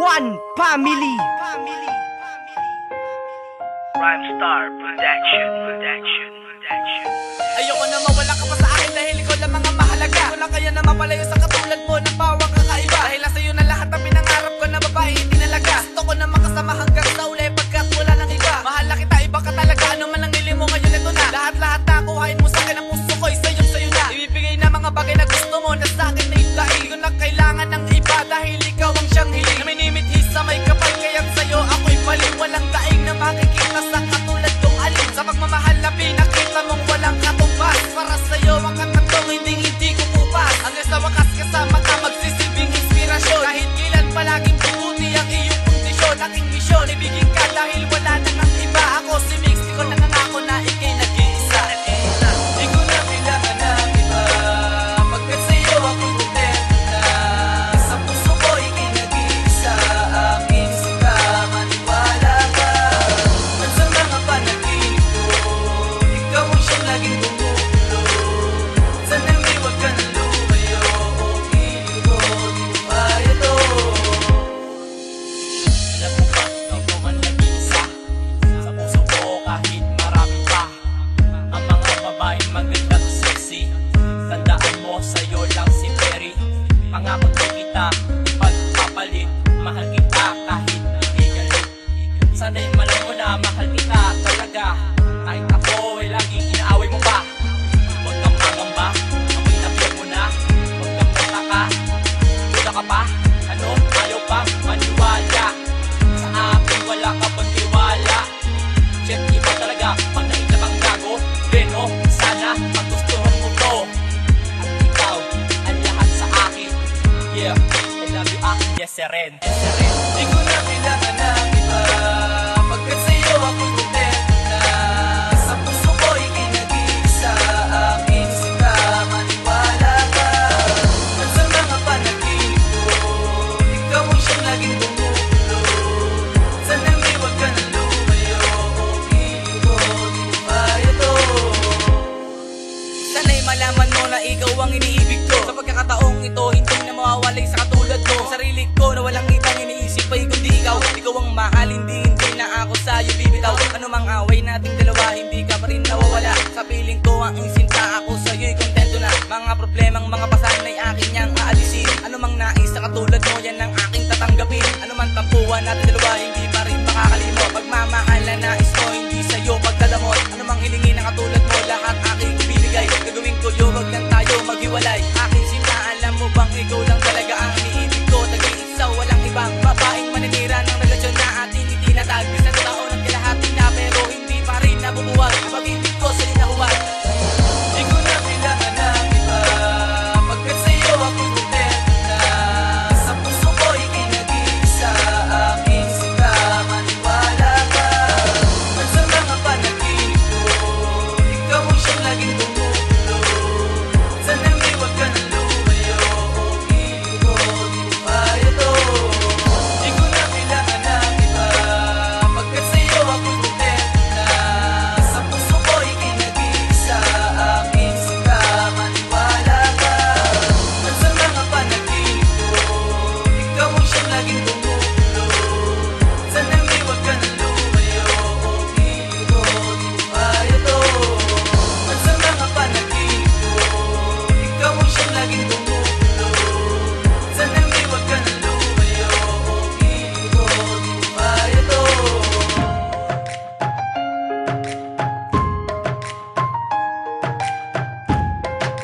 One Family. Rhymestar Production. Ayoko na mawala ka pa sa akin dahil ikaw lang mga mahalaga. Ikaw lang kaya na mapalayo sa katulad mo ng bawang kakaiba. Dahil nasa iyo na lahat ang pinangarap ko na babae itinalaga. Gusto ko na makasama hanggang sa uli pagkat wala nang iba. Mahal na kita, iba ka talaga, ano man lang nili mo ngayon ito na. Lahat na kuhain mo sa akin ang puso ko, sa'yo na. Ibibigay na mga bagay na gusto mo na sa akin na ibigay. Hindi ko na kailangan ng iba dahil ikaw ang siyang hiling. Na may nimithis sa may kapal kaya't sa'yo ako'y baliw. Walang daing na makikita sa katulad kong alin. Sa pagmamahal na pinakita mong walang katumbas. Para sa'yo ang katantong hindi ko pupas. Hanggang sa wakas kasama ka magsisilbing inspirasyon. Kahit kailan palaging tututi ang iyong kondisyon. Aking misyon, ibigin ka dahil wala na ng iba. Ako si Mix, di ko nangangako na ikay nag-iisa. Di ko na kailangan ng iba pagkat sa'yo ako'y kontento na. Sa puso ko ikay nag-iisa. Aking sika, maniwala ka. At sa mga panaginip ko, ikaw ang siyang laging bumubulo. Sana'y may wag ka nang lumayo. O piling ko, di ko kaya to. Alam mo ba, ikaw ang nag-iisa. Sa puso ko kahit marami pa ang mga babaeng maganda at sexy. Tandaan mo, sa'yo lang si Perry. Pangako di kita ipagpapalit. Mahal kita kahit hindi galit. Sana'y malam mo na mahal kita talaga. Kahit ako ay laging inaaway mo pa. Huwag kang mangamba, ako'y nabiyak mo na. Huwag kang mataka, wala ka pa. Ano, ayaw pang maniwala. Sa akin wala ka pang tiwala. Shit, iba talaga pag nakita kang gago. Pero sana magustuhan mo to. At ikaw ang lahat sa akin. Yeah, I love you akin, yes rin. Di ko na kailangan ng iba pagkat sa'yo ako'y kontento na. Sa puso ko ikay nag-iisa. Aking sika, maniwala ka. At sa mga panaginip ko, ikaw ang siyang laging bumubulo. Sana'y may wag ka nang lumayo. O piling ko, di ko kaya to. Sana'y malaman mo na ikaw ang iniibig ko. Sa pagkakataong ito, hindi na mawawalay sa katulad mo. Sarili ko na walang ibang iniisip ay kundi ikaw. Ikaw ang mahal, hindi na ako sa'yo bibitaw. Ano mang away nating dalawa, hindi ka pa rin nawawala. Sa piling ko ang insinta, ako sa'yo'y kontento na. Mga problemang mga pasan ay akin niyang aalisin. Ano mang nais sa katulad mo, yan ang aking tatanggapin. Ano man tampuhan natin dalawa,